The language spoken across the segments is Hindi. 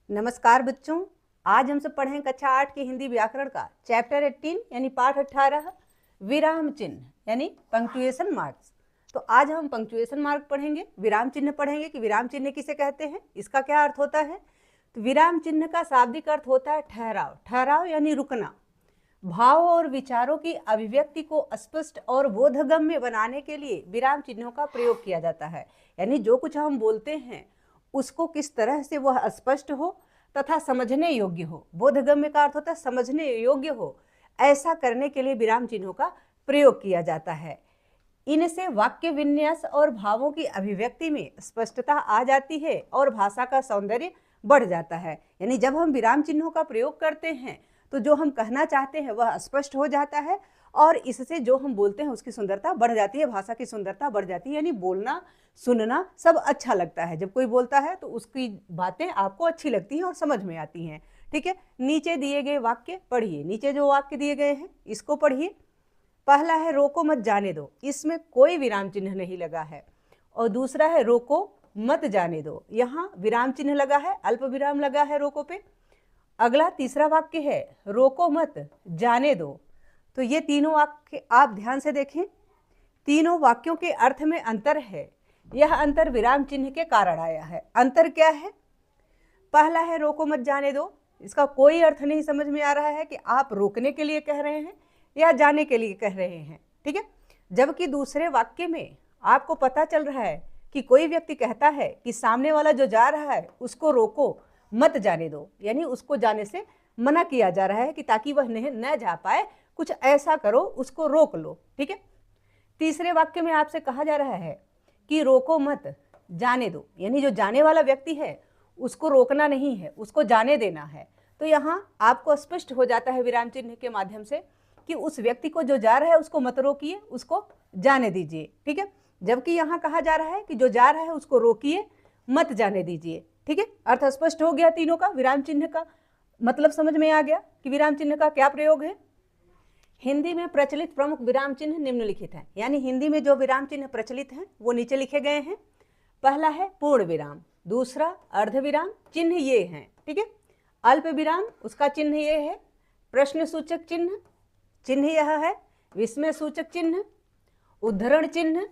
नमस्कार बच्चों, आज हम सब पढ़ें कक्षा 8 की हिंदी व्याकरण का चैप्टर 18 यानी पाठ 18 विराम चिन्ह यानी पंक्चुएशन मार्क्स। तो आज हम पंक्चुएशन मार्क पढ़ेंगे, विराम चिन्ह पढ़ेंगे कि विराम चिन्ह किसे कहते हैं, इसका क्या अर्थ होता है। तो विराम चिन्ह का शाब्दिक अर्थ होता है ठहराव। ठहराव यानी रुकना। भाव और विचारों की अभिव्यक्ति को स्पष्ट और बोधगम्य बनाने के लिए विराम चिन्हों का प्रयोग किया जाता है। यानी जो कुछ हम बोलते हैं उसको किस तरह से वह स्पष्ट हो तथा समझने योग्य हो। बोधगम्य का अर्थ होता है समझने योग्य हो, ऐसा करने के लिए विराम चिन्हों का प्रयोग किया जाता है। इनसे वाक्य विन्यास और भावों की अभिव्यक्ति में स्पष्टता आ जाती है और भाषा का सौंदर्य बढ़ जाता है। यानी जब हम विराम चिन्हों का प्रयोग करते हैं तो जो हम कहना चाहते हैं वह स्पष्ट हो जाता है और इससे जो हम बोलते हैं उसकी सुंदरता बढ़ जाती है, भाषा की सुंदरता बढ़ जाती है। यानी बोलना सुनना सब अच्छा लगता है। जब कोई बोलता है तो उसकी बातें आपको अच्छी लगती हैं और समझ में आती हैं। ठीक है, नीचे दिए गए वाक्य पढ़िए। नीचे जो वाक्य दिए गए हैं इसको पढ़िए। पहला है रोको मत जाने दो, इसमें कोई विराम चिन्ह नहीं लगा है। और दूसरा है रोको मत जाने दो, यहाँ विराम चिन्ह लगा है, अल्प विराम लगा है रोको पे। अगला तीसरा वाक्य है रोको मत जाने दो। तो ये तीनों वाक्य आप ध्यान से देखें, तीनों वाक्यों के अर्थ में अंतर है। यह अंतर विराम चिन्ह के कारण आया है। अंतर क्या है? पहला है रोको मत जाने दो, इसका कोई अर्थ नहीं समझ में आ रहा है कि आप रोकने के लिए कह रहे हैं या जाने के लिए कह रहे हैं। ठीक है, जबकि दूसरे वाक्य में आपको पता चल रहा है कि कोई व्यक्ति कहता है कि सामने वाला जो जा रहा है उसको रोको मत जाने दो, यानी उसको जाने से मना किया जा रहा है कि ताकि वह न जा पाए, कुछ ऐसा करो, उसको रोक लो। ठीक है, तीसरे वाक्य में आपसे कहा जा रहा है कि रोको मत जाने दो, यानी जो जाने वाला व्यक्ति है उसको रोकना नहीं है, उसको जाने देना है। तो यहाँ आपको स्पष्ट हो जाता है विराम चिन्ह के माध्यम से कि उस व्यक्ति को जो जा रहा है उसको मत रोकिए, उसको जाने दीजिए। ठीक है, जबकि यहाँ कहा जा रहा है कि जो जा रहा है उसको रोकिए, मत जाने दीजिए। ठीक है, अर्थ स्पष्ट हो गया तीनों का। विराम चिन्ह का मतलब समझ में आ गया कि विराम चिन्ह का क्या प्रयोग है। हिंदी में प्रचलित प्रमुख विराम चिन्ह निम्नलिखित हैं, यानी हिंदी में जो विराम चिन्ह प्रचलित हैं वो नीचे लिखे गए हैं। पहला है पूर्ण विराम, दूसरा अर्ध विराम, चिन्ह ये हैं। ठीक है, अल्प विराम उसका चिन्ह ये है, प्रश्न सूचक चिन्ह, चिन्ह यह है, विस्मय सूचक चिन्ह, उद्धरण चिन्ह,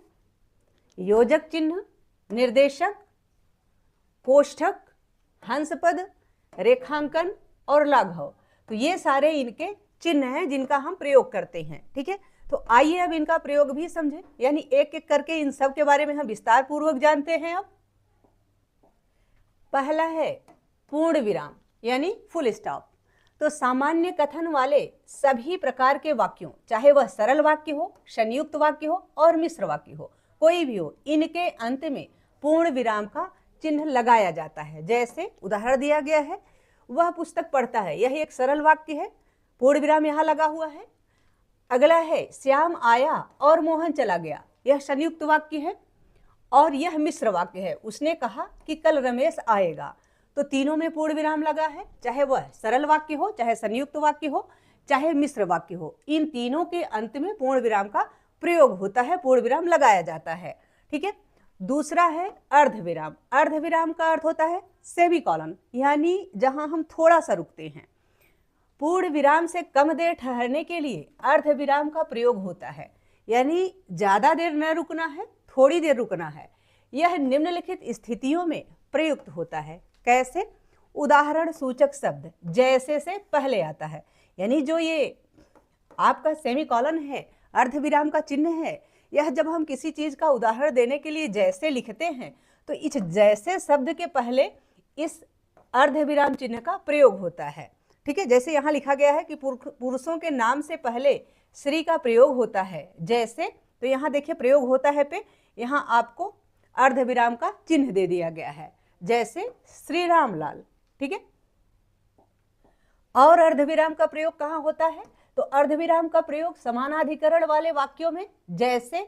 योजक चिन्ह, निर्देशक, कोष्ठक, हंसपद, रेखांकन और लाघव। तो ये सारे इनके चिन्ह हैं जिनका हम प्रयोग करते हैं। ठीक है, तो आइए अब इनका प्रयोग भी समझें, यानी एक एक करके इन सब के बारे में हम विस्तार पूर्वक जानते हैं। अब पहला है पूर्ण विराम यानी फुल स्टॉप। तो सामान्य कथन वाले सभी प्रकार के वाक्यों, चाहे वह सरल वाक्य हो, संयुक्त वाक्य हो और मिश्र वाक्य हो, कोई भी हो, इनके अंत में पूर्ण विराम का चिन्ह लगाया जाता है। जैसे उदाहरण दिया गया है, वह पुस्तक पढ़ता है, यह एक सरल वाक्य है, पूर्ण विराम यहाँ लगा हुआ है। अगला है श्याम आया और मोहन चला गया, यह संयुक्त वाक्य है और यह मिश्र वाक्य है, उसने कहा कि कल रमेश आएगा। तो तीनों में पूर्ण विराम लगा है, चाहे वह सरल वाक्य हो, चाहे संयुक्त वाक्य हो, चाहे मिश्र वाक्य हो, इन तीनों के अंत में पूर्ण विराम का प्रयोग होता है, पूर्ण विराम लगाया जाता है। ठीक है, दूसरा है अर्ध विराम। अर्ध विराम का अर्थ होता है सेमीकोलन, यानी जहां हम थोड़ा सा रुकते हैं। पूर्ण विराम से कम देर ठहरने के लिए अर्ध विराम का प्रयोग होता है, यानी ज्यादा देर न रुकना है, थोड़ी देर रुकना है। यह निम्नलिखित स्थितियों में प्रयुक्त होता है। कैसे? उदाहरण सूचक शब्द जैसे से पहले आता है, यानी जो ये आपका सेमीकोलन है, अर्ध विराम का चिन्ह है, यह जब हम किसी चीज का उदाहरण देने के लिए जैसे लिखते हैं तो इस जैसे शब्द के पहले इस अर्ध विराम चिन्ह का प्रयोग होता है। ठीक है, जैसे यहाँ लिखा गया है कि पुरुषों के नाम से पहले श्री का प्रयोग होता है, जैसे, तो यहाँ देखिए प्रयोग होता है पे यहाँ आपको अर्ध विराम का चिन्ह दे दिया गया है, जैसे श्री रामलाल। ठीक है, और अर्ध विराम का प्रयोग कहाँ होता है? तो अर्ध विराम का प्रयोग समानाधिकरण वाले वाक्यों में, जैसे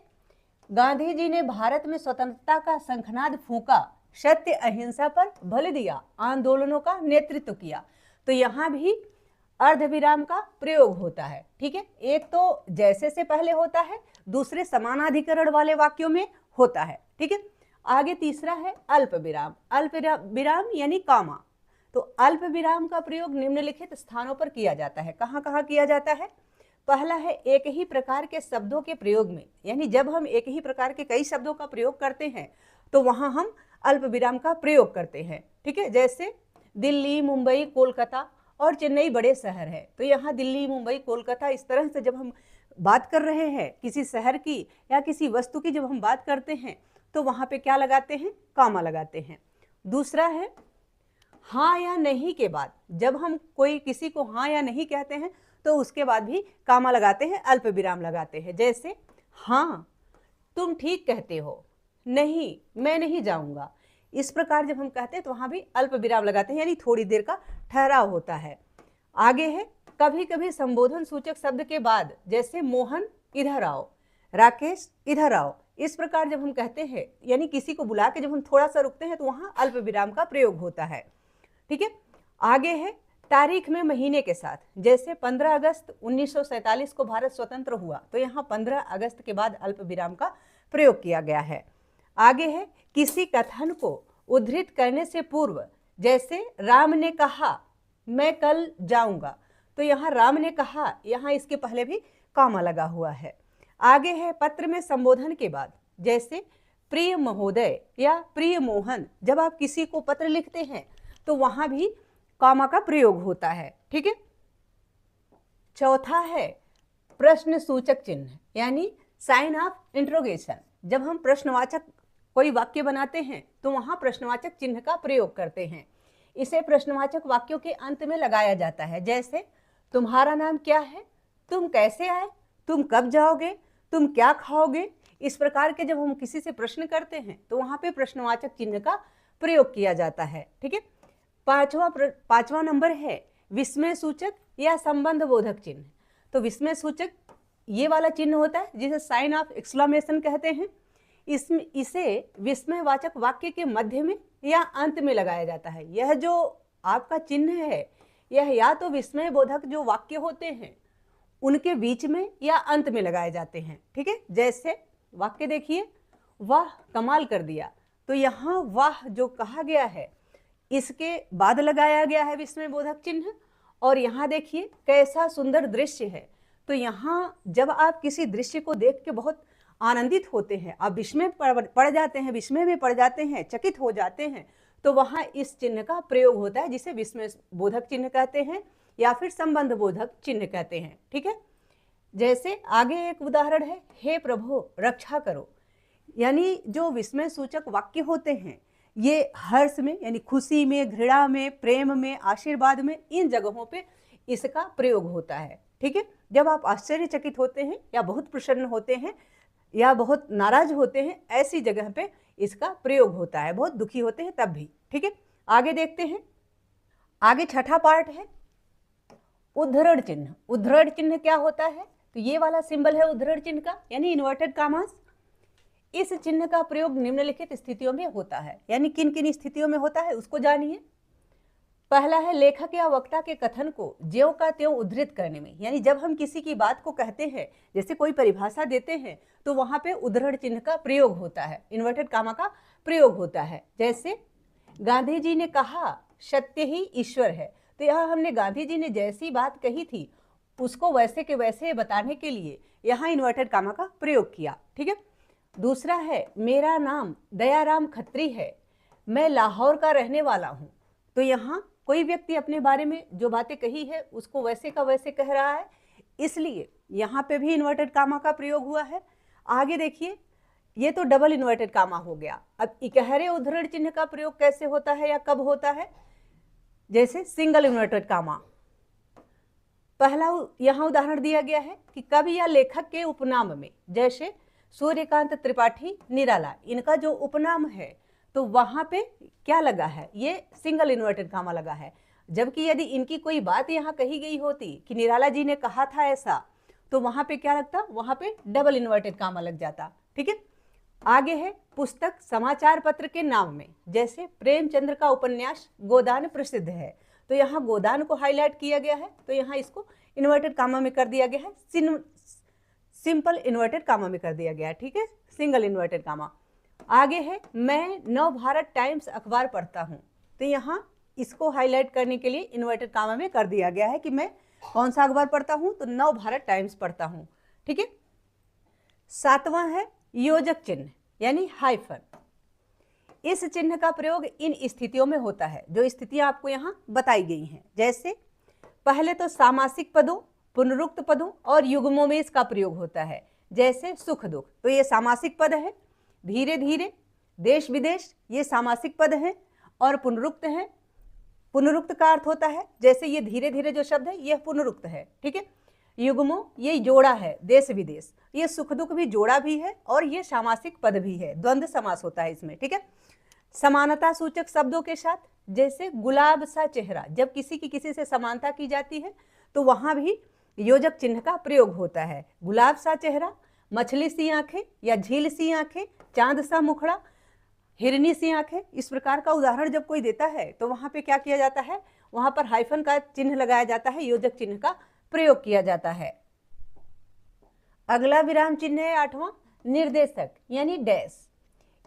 गांधी जी ने भारत में स्वतंत्रता का शंखनाद फूंका, सत्य अहिंसा पर बल दिया, आंदोलनों का नेतृत्व किया। तो यहाँ भी अर्ध विराम का प्रयोग होता है। ठीक है, एक तो जैसे से पहले होता है, दूसरे समानाधिकरण वाले वाक्यों में होता है। ठीक है, आगे तीसरा है अल्प विराम। अल्प विराम यानी कामा। तो अल्प विराम का प्रयोग निम्नलिखित स्थानों पर किया जाता है। कहाँ कहाँ किया जाता है? पहला है एक ही प्रकार के शब्दों के प्रयोग में, यानी जब हम एक ही प्रकार के कई शब्दों का प्रयोग करते हैं तो वहां हम अल्प विराम का प्रयोग करते हैं। ठीक है, जैसे दिल्ली, मुंबई, कोलकाता और चेन्नई बड़े शहर है, तो यहाँ दिल्ली, मुंबई, कोलकाता, इस तरह से जब हम बात कर रहे हैं किसी शहर की या किसी वस्तु की, जब हम बात करते हैं तो वहां पे क्या लगाते हैं? कॉमा लगाते हैं। दूसरा है हाँ या नहीं के बाद, जब हम कोई किसी को हाँ या नहीं कहते हैं तो उसके बाद भी कॉमा लगाते हैं, अल्प विराम लगाते हैं। जैसे हाँ तुम ठीक कहते हो, नहीं मैं नहीं जाऊंगा, इस प्रकार जब हम कहते हैं तो वहां भी अल्प विराम लगाते हैं, यानी थोड़ी देर का ठहराव होता है। आगे है कभी कभी संबोधन सूचक शब्द के बाद, जैसे मोहन इधर आओ, राकेश इधर आओ, इस प्रकार जब हम कहते हैं, यानी किसी को बुला के जब हम थोड़ा सा रुकते हैं तो वहां अल्प विराम का प्रयोग होता है। ठीक है, आगे है तारीख में महीने के साथ, जैसे 15 अगस्त 1947 को भारत स्वतंत्र हुआ, तो यहाँ 15 अगस्त के बाद अल्प विराम का प्रयोग किया गया है। आगे है किसी कथन को उद्धृत करने से पूर्व, जैसे राम ने कहा मैं कल जाऊंगा, तो यहाँ राम ने कहा, यहाँ इसके पहले भी कॉमा लगा हुआ है। आगे है पत्र में संबोधन के बाद, जैसे प्रिय महोदय या प्रिय मोहन, जब आप किसी को पत्र लिखते हैं तो वहां भी कॉमा का प्रयोग होता है। ठीक है, चौथा है प्रश्न सूचक चिन्ह, यानी साइन ऑफ इंट्रोगेशन, जब हम प्रश्नवाचक कोई वाक्य बनाते हैं तो वहां प्रश्नवाचक चिन्ह का प्रयोग करते हैं। इसे प्रश्नवाचक वाक्यों के अंत में लगाया जाता है, जैसे तुम्हारा नाम क्या है, तुम कैसे आए, तुम कब जाओगे, तुम क्या खाओगे, इस प्रकार के जब हम किसी से प्रश्न करते हैं तो वहां पे प्रश्नवाचक चिन्ह का प्रयोग किया जाता है। ठीक है, पांचवा नंबर है विस्मय सूचक या संबंध बोधक चिन्ह। तो विस्मय सूचक ये वाला चिन्ह होता है जिसे साइन ऑफ एक्सक्लेमेशन कहते हैं। इसे विस्मयवाचक वाक्य के मध्य में या अंत में लगाया जाता है। यह जो आपका चिन्ह है यह या तो विस्मय बोधक जो वाक्य होते हैं उनके बीच में या अंत में लगाए जाते हैं। ठीक है, जैसे वाक्य देखिए, वाह कमाल कर दिया, तो यहाँ वाह जो कहा गया है इसके बाद लगाया गया है विस्मय बोधक चिन्ह। और यहाँ देखिए कैसा सुंदर दृश्य है, तो यहाँ जब आप किसी दृश्य को देख के बहुत आनंदित होते हैं, आप विस्मय पड़ जाते हैं, विस्मय में पड़ जाते हैं, चकित हो जाते हैं, तो वहाँ इस चिन्ह का प्रयोग होता है जिसे विस्मय बोधक चिन्ह कहते हैं या फिर संबंध बोधक चिन्ह कहते हैं। ठीक है, जैसे आगे एक उदाहरण है, हे प्रभु रक्षा करो, यानी जो विस्मय सूचक वाक्य होते हैं ये हर्ष में, यानी खुशी में, घृणा में, प्रेम में, आशीर्वाद में, इन जगहों पे इसका प्रयोग होता है। ठीक है, जब आप आश्चर्यचकित होते हैं या बहुत प्रसन्न होते हैं या बहुत नाराज होते हैं, ऐसी जगह पे इसका प्रयोग होता है, बहुत दुखी होते हैं तब भी। ठीक है, आगे देखते हैं। आगे छठा पार्ट है उद्धरण चिन्ह। उद्धरण चिन्ह क्या होता है? तो ये वाला सिंबल है उद्धरण चिन्ह का, यानी इन्वर्टेड कामास। इस चिन्ह का प्रयोग निम्नलिखित स्थितियों में होता है, यानी किन किन स्थितियों में होता है उसको जानिए। पहला है लेखक या वक्ता के कथन को ज्यों का त्यों उद्धृत करने में, यानी जब हम किसी की बात को कहते हैं, जैसे कोई परिभाषा देते हैं, तो वहां पे उद्धरण चिन्ह का प्रयोग होता है, इन्वर्टेड कामा का प्रयोग होता है। जैसे गांधी जी ने कहा सत्य ही ईश्वर है, तो यहाँ हमने गांधी जी ने जैसी बात कही थी उसको वैसे के वैसे बताने के लिए यहाँ इन्वर्टेड कामा का प्रयोग किया। ठीक है, दूसरा है मेरा नाम दयाराम खत्री है, मैं लाहौर का रहने वाला हूँ, तो यहाँ कोई व्यक्ति अपने बारे में जो बातें कही है उसको वैसे का वैसे कह रहा है, इसलिए यहाँ पे भी इन्वर्टेड कामा का प्रयोग हुआ है। आगे देखिए, ये तो डबल इन्वर्टेड कामा हो गया। अब इकहरे उद्धरण चिन्ह का प्रयोग कैसे होता है या कब होता है? जैसे सिंगल इन्वर्टेड कामा। पहला यहाँ उदाहरण दिया गया है कि कवि या लेखक के उपनाम में, जैसे सूर्यकांत त्रिपाठी निराला, इनका जो उपनाम है तो वहां पे क्या लगा है? ये सिंगल इन्वर्टेड कामा लगा है। जबकि यदि इनकी कोई बात यहाँ कही गई होती कि निराला जी ने कहा था ऐसा, तो वहां पे क्या लगता? वहां पे डबल इन्वर्टेड कामा लग जाता। ठीक है, आगे है पुस्तक समाचार पत्र के नाम में, जैसे प्रेमचंद्र का उपन्यास गोदान प्रसिद्ध है, तो यहाँ गोदान को हाईलाइट किया गया है, तो यहाँ इसको इन्वर्टेड कामा में कर दिया गया है, सिंपल इन्वर्टेड कामा में कर दिया गया है। ठीक है, सिंगल इन्वर्टेड कामा। आगे है मैं नव भारत टाइम्स अखबार पढ़ता हूँ, तो यहाँ इसको हाईलाइट करने के लिए इन्वर्टेड कामा में कर दिया गया है कि मैं कौन सा अखबार पढ़ता हूं, तो नव भारत टाइम्स पढ़ता हूं। ठीक है। 7वां है योजक चिन्ह यानी हाइफन। इस चिन्ह का प्रयोग इन स्थितियों में होता है, जो स्थितियां आपको यहाँ बताई गई हैं। जैसे पहले तो सामासिक पदों, पुनरुक्त पदों और युग्मों में इसका प्रयोग होता है। जैसे सुख दुख, तो ये सामासिक पद है। धीरे धीरे, देश विदेश, ये सामासिक पद है। और पुनरुक्त है, पुनरुक्त का अर्थ होता है, जैसे ये धीरे धीरे जो शब्द है यह पुनरुक्त है। ठीक है। युग्मों, ये जोड़ा है, देश विदेश, ये सुख दुख भी जोड़ा भी है और ये सामासिक पद भी है, द्वंद्व समास होता है इसमें। ठीक है। समानता सूचक शब्दों के साथ, जैसे गुलाब सा चेहरा, जब किसी की किसी से समानता की जाती है तो वहां भी योजक चिन्ह का प्रयोग होता है। गुलाब सा चेहरा, मछली सी आंखें या झील सी आंखें, चांद सा मुखड़ा, हिरनी सी आंखें, इस प्रकार का उदाहरण जब कोई देता है तो वहां पे क्या किया जाता है, वहां पर हाइफन का चिन्ह लगाया जाता है, योजक चिन्ह का प्रयोग किया जाता है। अगला विराम चिन्ह है 8वां निर्देशक यानी डैश।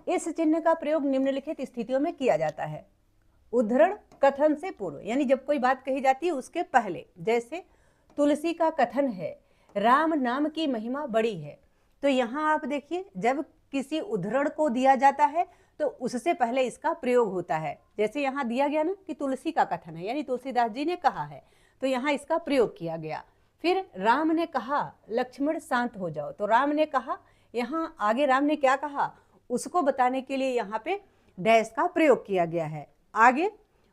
इस चिन्ह का प्रयोग निम्नलिखित स्थितियों में किया जाता है। उद्धरण कथन से पूर्व, यानी जब कोई बात कही जाती है उसके पहले। जैसे तुलसी का कथन है, राम नाम की महिमा बड़ी है। तो यहाँ आप देखिए, जब किसी उद्धरण को दिया जाता है तो उससे पहले इसका प्रयोग होता है। जैसे यहाँ दिया गया ना कि तुलसी का कथन है, यानी तुलसीदास जी ने कहा है, तो यहाँ इसका प्रयोग किया गया। फिर राम ने कहा लक्ष्मण शांत हो जाओ, तो राम ने कहा, यहाँ आगे राम ने क्या कहा उसको बताने के लिए यहाँ पे डैश का प्रयोग किया गया है। आगे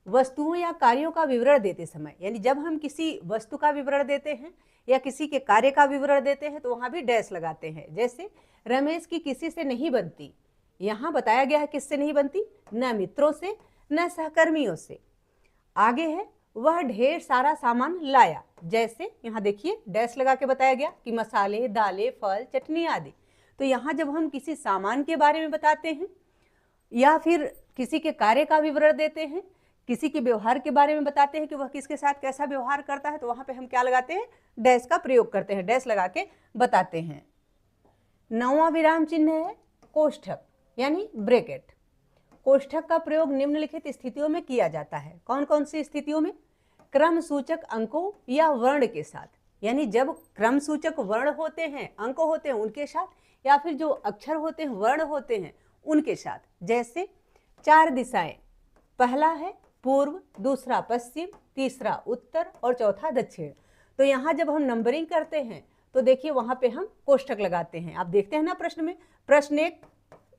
वस्तुओं या कार्यों का विवरण देते समय, यानी जब हम किसी वस्तु का विवरण देते हैं या किसी के कार्य का विवरण देते हैं तो वहाँ भी डैश लगाते हैं। जैसे रमेश की किसी से नहीं बनती, यहाँ बताया गया है किससे नहीं बनती, न मित्रों से न सहकर्मियों से। आगे है वह ढेर सारा सामान लाया, जैसे यहाँ देखिए डैश लगा के बताया गया कि मसाले, दालें, फल, चटनी आदि। तो यहाँ जब हम किसी सामान के बारे में बताते हैं या फिर किसी के कार्य का विवरण देते हैं, किसी के व्यवहार के बारे में बताते हैं कि वह किसके साथ कैसा व्यवहार करता है, तो वहाँ पे हम क्या लगाते हैं, डैश का प्रयोग करते हैं, डैश लगा के बताते हैं। 9वां विराम चिन्ह है कोष्ठक यानी ब्रैकेट। कोष्ठक का प्रयोग निम्नलिखित स्थितियों में किया जाता है। कौन कौन सी स्थितियों में? क्रम सूचक अंकों या वर्ण के साथ, यानी जब क्रम सूचक वर्ण होते हैं, अंक होते हैं उनके साथ, या फिर जो अक्षर होते हैं, वर्ण होते हैं उनके साथ। जैसे 4 दिशाएं, पहला है पूर्व, दूसरा पश्चिम, तीसरा उत्तर और चौथा दक्षिण। तो यहाँ जब हम नंबरिंग करते हैं तो देखिए वहाँ पे हम कोष्ठक लगाते हैं। आप देखते हैं ना प्रश्न में, प्रश्न 1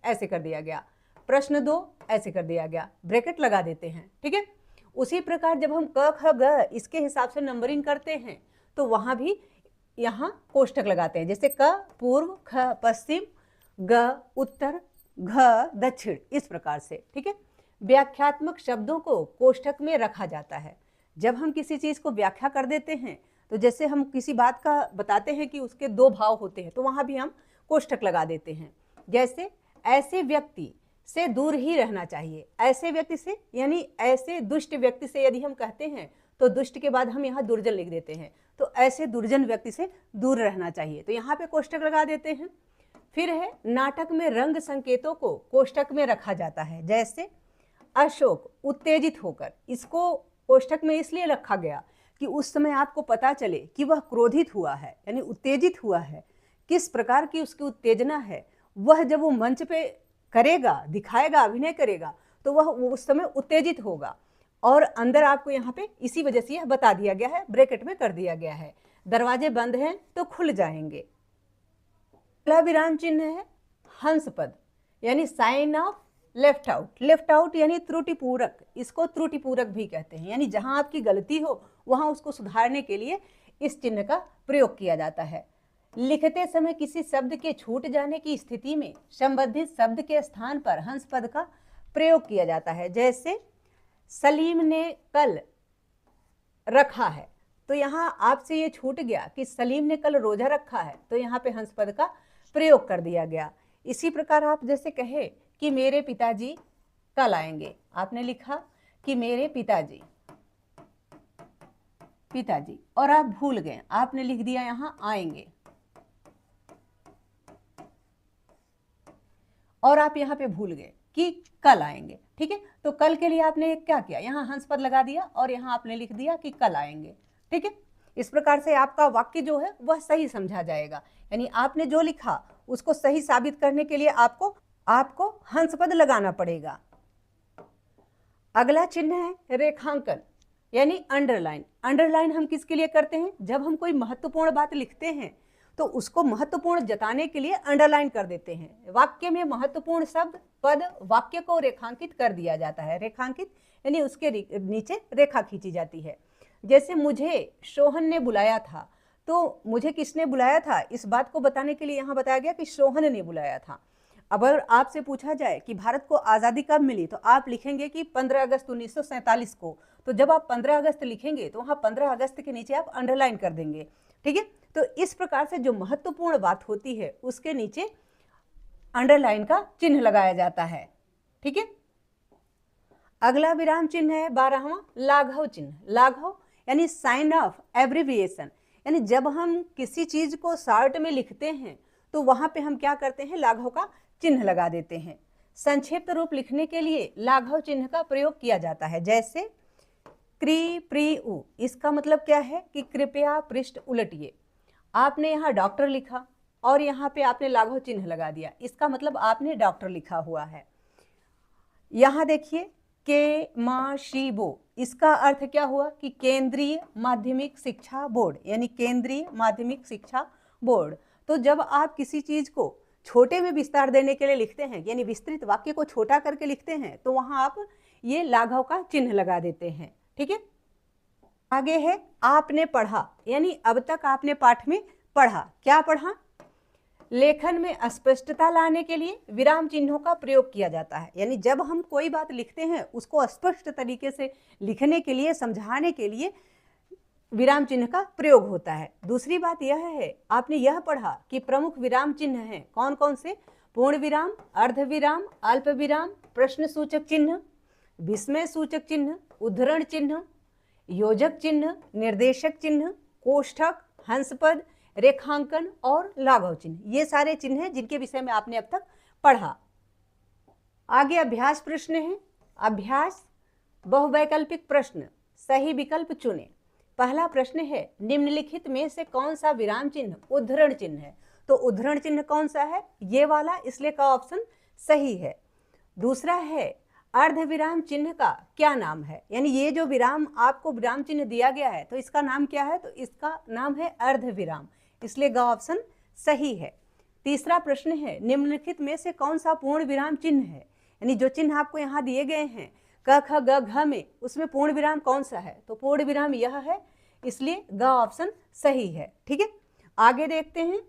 ऐसे कर दिया गया, प्रश्न 2 ऐसे कर दिया गया, ब्रैकेट लगा देते हैं। ठीक है। उसी प्रकार जब हम क ख ग इसके हिसाब से नंबरिंग करते हैं तो वहाँ भी यहाँ कोष्ठक लगाते हैं। जैसे क पूर्व, ख पश्चिम, ग उत्तर, घ दक्षिण, इस प्रकार से। ठीक है। व्याख्यात्मक शब्दों को कोष्ठक में रखा जाता है। जब हम किसी चीज़ को व्याख्या कर देते हैं, तो जैसे हम किसी बात का बताते हैं कि उसके 2 भाव होते हैं, तो वहाँ भी हम कोष्ठक लगा देते हैं। जैसे ऐसे व्यक्ति से दूर ही रहना चाहिए, ऐसे व्यक्ति से यानी ऐसे दुष्ट व्यक्ति से यदि हम कहते हैं तो दुष्ट के बाद हम यहाँ दुर्जन लिख देते हैं, तो ऐसे दुर्जन व्यक्ति से दूर रहना चाहिए, तो यहाँ पे कोष्ठक लगा देते हैं। फिर है नाटक में रंग संकेतों को कोष्ठक में रखा जाता है। जैसे अशोक उत्तेजित होकर, इसको कोष्ठक में इसलिए रखा गया कि उस समय आपको पता चले कि वह क्रोधित हुआ है, यानी उत्तेजित हुआ है, किस प्रकार की उसकी उत्तेजना है। वह जब वो मंच पे करेगा, दिखाएगा, अभिनय करेगा, तो वह उस समय उत्तेजित होगा। और अंदर आपको यहाँ पे इसी वजह से यह बता दिया गया है, ब्रैकेट में कर दिया गया है। दरवाजे बंद हैं तो खुल जाएंगे। अगला विराम चिन्ह है हंस पद यानी sign of left out. Left out यानी त्रुटिपूरक, इसको त्रुटिपूरक भी कहते हैं, यानी जहां आपकी गलती हो वहां उसको सुधारने के लिए इस चिन्ह का प्रयोग किया जाता है। लिखते समय किसी शब्द के छूट जाने की स्थिति में संबंधित शब्द के स्थान पर हंस पद का प्रयोग किया जाता है। जैसे सलीम ने कल रखा है, तो यहाँ आपसे ये छूट गया कि सलीम ने कल रोजा रखा है, तो यहाँ पे हंस पद का प्रयोग कर दिया गया। इसी प्रकार आप जैसे कहे कि मेरे पिताजी कल आएंगे, आपने लिखा कि मेरे पिताजी और आप भूल गए, आपने लिख दिया यहाँ आएंगे, और आप यहाँ पे भूल गए, कि कल आएंगे। ठीक है, तो कल के लिए आपने क्या किया, यहाँ हंस पद लगा दिया और यहाँ आपने लिख दिया कि कल आएंगे। ठीक है, इस प्रकार से आपका वाक्य जो है वह सही समझा जाएगा। यानी आपने जो लिखा उसको सही साबित करने के लिए आपको हंस पद लगाना पड़ेगा। अगला चिन्ह है रेखांकन यानी अंडरलाइन। अंडरलाइन हम किसके लिए करते हैं, जब हम कोई महत्वपूर्ण बात लिखते हैं तो उसको महत्वपूर्ण जताने के लिए अंडरलाइन कर देते हैं। वाक्य में महत्वपूर्ण शब्द, पद, वाक्य को रेखांकित कर दिया जाता है। रेखांकित यानी उसके नीचे रेखा खींची जाती है। जैसे मुझे सोहन ने बुलाया था, तो मुझे किसने बुलाया था इस बात को बताने के लिए यहाँ बताया गया कि सोहन ने बुलाया था। अब अगर आपसे पूछा जाए कि भारत को आज़ादी कब मिली, तो आप लिखेंगे कि 15 अगस्त 1947 को। तो जब आप 15 अगस्त लिखेंगे तो वहाँ 15 अगस्त के नीचे आप अंडरलाइन कर देंगे। ठीक है, तो इस प्रकार से जो महत्वपूर्ण बात होती है उसके नीचे अंडरलाइन का चिन्ह लगाया जाता है। ठीक है, अगला विराम चिन्ह है 12वां लाघव चिन्ह। लाघव यानी साइन ऑफ एब्रिविएशन, यानी जब हम किसी चीज को शॉर्ट में लिखते हैं तो वहां पे हम क्या करते हैं, लाघव का चिन्ह लगा देते हैं। संक्षिप्त रूप लिखने के लिए लाघव चिन्ह का प्रयोग किया जाता है। जैसे क्री प्री उ, इसका मतलब क्या है कि कृपया पृष्ठ उलटिए। आपने यहाँ डॉक्टर लिखा और यहाँ पे आपने लाघव चिन्ह लगा दिया, इसका मतलब आपने डॉक्टर लिखा हुआ है। यहाँ देखिए के मा शी बो, इसका अर्थ क्या हुआ कि केंद्रीय माध्यमिक शिक्षा बोर्ड, यानी केंद्रीय माध्यमिक शिक्षा बोर्ड। तो जब आप किसी चीज को छोटे में विस्तार देने के लिए लिखते हैं, यानी विस्तृत वाक्य को छोटा करके लिखते हैं, तो वहां आप ये लाघव का चिन्ह लगा देते हैं। ठीक है, आगे है आपने पढ़ा, यानी अब तक आपने पाठ में पढ़ा। क्या पढ़ा, लेखन में स्पष्टता लाने के लिए विराम चिन्हों का प्रयोग किया जाता है। यानी जब हम कोई बात लिखते हैं उसको स्पष्ट तरीके से लिखने के लिए, समझाने के लिए विराम चिन्ह का प्रयोग होता है। दूसरी बात यह है, आपने यह पढ़ा कि प्रमुख विराम चिन्ह हैं कौन कौन से, पूर्ण विराम, अर्ध विराम, अल्प विराम, प्रश्न सूचक चिन्ह, विस्मय सूचक चिन्ह, उद्धरण चिन्ह, योजक चिन्ह, निर्देशक चिन्ह, कोष्ठक, हंसपद, रेखांकन और लाघव चिन्ह। ये सारे चिन्ह हैं जिनके विषय में आपने अब तक पढ़ा। आगे अभ्यास प्रश्न है। अभ्यास बहुवैकल्पिक प्रश्न, सही विकल्प चुने। पहला प्रश्न है निम्नलिखित में से कौन सा विराम चिन्ह उद्धरण चिन्ह है। तो उद्धरण चिन्ह कौन सा है, ये वाला, इसलिए का ऑप्शन सही है। दूसरा है अर्ध विराम चिन्ह का क्या नाम है, यानी ये जो विराम आपको विराम चिन्ह दिया गया है तो इसका नाम क्या है, तो इसका नाम है अर्ध विराम, इसलिए ग ऑप्शन सही है। तीसरा प्रश्न है निम्नलिखित में से कौन सा पूर्ण विराम चिन्ह है, यानी जो चिन्ह आपको यहाँ दिए गए हैं क ख ग घ में, उसमें पूर्ण विराम कौन सा है, तो पूर्ण विराम यह है, इसलिए ग ऑप्शन सही है। ठीक है, आगे देखते हैं।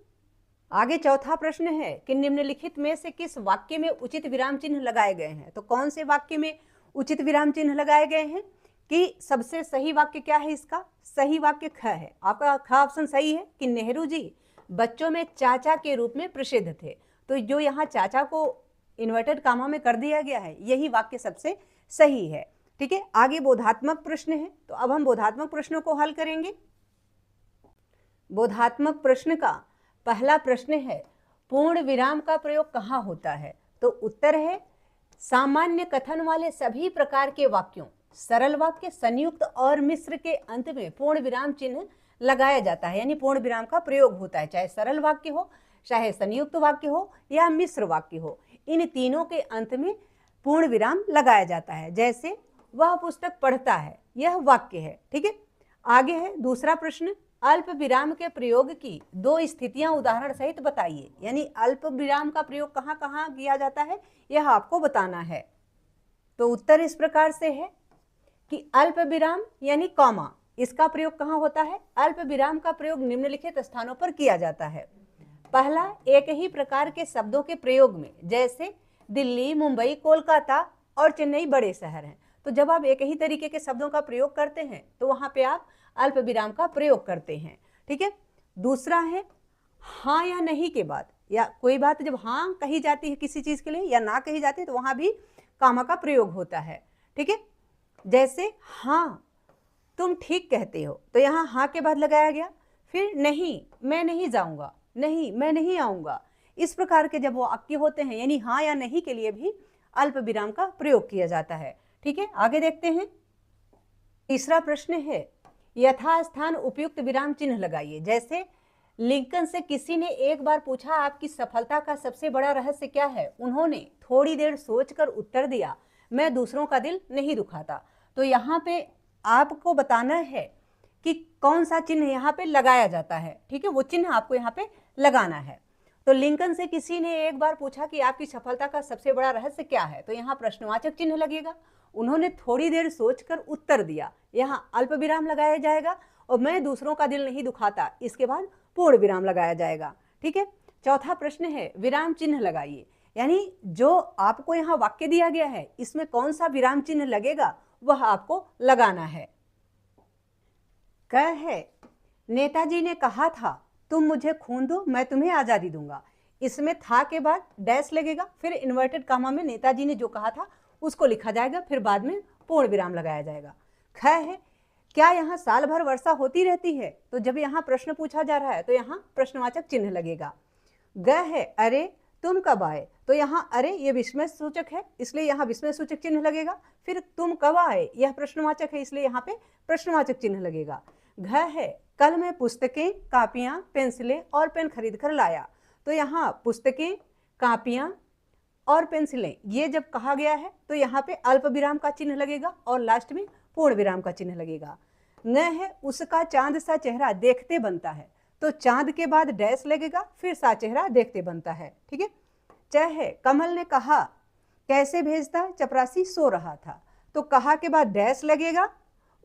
आगे चौथा प्रश्न है कि निम्नलिखित में से किस वाक्य में उचित विराम चिन्ह लगाए गए हैं। तो कौन से वाक्य में उचित विराम चिन्ह लगाए गए हैं, कि सबसे सही वाक्य क्या है, इसका सही वाक्य ख है। आपका ख ऑप्शन सही है कि नेहरू जी बच्चों में चाचा के रूप में प्रसिद्ध थे। तो जो यहाँ चाचा को इन्वर्टेड कामा में कर दिया गया है, यही वाक्य सबसे सही है। ठीक है, आगे बोधात्मक प्रश्न है, तो अब हम बोधात्मक प्रश्नों को हल करेंगे। बोधात्मक प्रश्न का पहला प्रश्न है पूर्ण विराम का प्रयोग कहाँ होता है। तो उत्तर है सामान्य कथन वाले सभी प्रकार के वाक्यों, सरल वाक्य, संयुक्त और मिश्र के अंत में पूर्ण विराम चिन्ह लगाया जाता है, यानी पूर्ण विराम का प्रयोग होता है, चाहे सरल वाक्य हो, चाहे संयुक्त वाक्य हो या मिश्र वाक्य हो, इन तीनों के अंत में पूर्ण विराम लगाया जाता है। जैसे वह पुस्तक पढ़ता है, यह वाक्य है। ठीक है, आगे है दूसरा प्रश्न, अल्प विराम के प्रयोग की दो स्थितियां उदाहरण सहित बताइए, यानी अल्प विराम का प्रयोग कहाँ कहाँ किया जाता है यह आपको बताना है। तो उत्तर इस प्रकार से है कि अल्प विराम यानी कॉमा, इसका प्रयोग कहाँ होता है, अल्प विराम का प्रयोग निम्नलिखित स्थानों पर किया जाता है। पहला, एक ही प्रकार के शब्दों के प्रयोग में, जैसे दिल्ली, मुंबई, कोलकाता और चेन्नई बड़े शहर हैं। तो जब आप एक ही तरीके के शब्दों का प्रयोग करते हैं तो वहां पे आप अल्प विराम का प्रयोग करते हैं। ठीक है, दूसरा है हाँ या नहीं के बाद, या कोई बात जब हाँ कही जाती है किसी चीज के लिए या ना कही जाती है तो वहां भी कामा का प्रयोग होता है। ठीक है, जैसे हाँ तुम ठीक कहते हो, तो यहाँ हाँ के बाद लगाया गया। फिर नहीं मैं नहीं जाऊंगा, नहीं मैं नहीं आऊंगा, इस प्रकार के जब वो वाक्य होते हैं, यानी हाँ या नहीं के लिए भी अल्प विराम का प्रयोग किया जाता है। ठीक है, आगे देखते हैं। तीसरा प्रश्न है, यथास्थान उपयुक्त विराम चिन्ह लगाइए। जैसे लिंकन से किसी ने एक बार पूछा, आपकी सफलता का सबसे बड़ा रहस्य क्या है? उन्होंने थोड़ी देर सोचकर उत्तर दिया, मैं दूसरों का दिल नहीं दुखाता। तो यहाँ पे आपको बताना है कि कौन सा चिन्ह यहाँ पे लगाया जाता है। ठीक है, वो चिन्ह आपको यहाँ पे लगाना है। तो लिंकन से किसी ने एक बार पूछा कि आपकी सफलता का सबसे बड़ा रहस्य क्या है? तो यहाँ प्रश्नवाचक चिन्ह लगेगा। उन्होंने थोड़ी देर सोचकर उत्तर दिया, यहाँ अल्प विराम लगाया जाएगा। और मैं दूसरों का दिल नहीं दुखाता, इसके बाद पूर्ण विराम लगाया जाएगा। ठीक है, चौथा प्रश्न है, विराम चिन्ह लगाइए। यानी जो आपको यहाँ वाक्य दिया गया है, इसमें कौन सा विराम चिन्ह लगेगा वह आपको लगाना है। क है, नेताजी ने कहा था तुम मुझे खून दो मैं तुम्हें आजादी दूंगा। इसमें था के बाद डैश लगेगा, फिर इन्वर्टेड कामा में नेताजी ने जो कहा था उसको लिखा जाएगा, फिर बाद में पूर्ण विराम लगाया जाएगा। ख है, क्या यहाँ साल भर वर्षा होती रहती है? तो जब यहाँ प्रश्न पूछा जा रहा है तो यहाँ प्रश्नवाचक चिन्ह लगेगा। ग है, अरे तुम कब आए? तो यहाँ अरे ये विस्मय सूचक है, इसलिए यहाँ विस्मय सूचक चिन्ह लगेगा। फिर तुम कब आए, यह प्रश्नवाचक है, इसलिए यहाँ पे प्रश्नवाचक चिन्ह लगेगा। घ है, कल मैं पुस्तकें, कापियां, पेंसिलें और पेन खरीद कर लाया। तो यहाँ पुस्तकें, कापियां और पेंसिलें ये जब कहा गया है तो यहाँ पे अल्प विराम का चिन्ह लगेगा और लास्ट में पूर्ण विराम का चिन्ह लगेगा। न है, उसका चांद सा चेहरा देखते बनता है। तो चांद के बाद डैश लगेगा, फिर सा चेहरा देखते बनता है। ठीक है। च है, कमल ने कहा कैसे भेजता, चपरासी सो रहा था। तो कहा के बाद डैश लगेगा,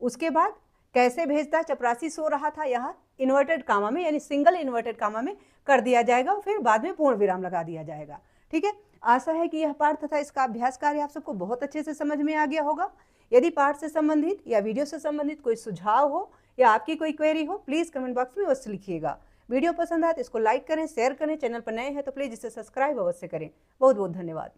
उसके बाद कैसे भेजता, चपरासी सो रहा था, यह इन्वर्टेड कामा में यानी सिंगल इन्वर्टेड कामा में कर दिया जाएगा और फिर बाद में पूर्ण विराम लगा दिया जाएगा। ठीक है। आशा है कि यह पाठ तथा इसका अभ्यास कार्य आप सबको बहुत अच्छे से समझ में आ गया होगा। यदि पाठ से संबंधित या वीडियो से संबंधित कोई सुझाव हो या आपकी कोई क्वेरी हो, प्लीज़ कमेंट बॉक्स में अवश्य लिखिएगा। वीडियो पसंद आए तो इसको लाइक करें, शेयर करें। चैनल पर नए हैं तो प्लीज़ इसे सब्सक्राइब अवश्य करें। बहुत बहुत धन्यवाद।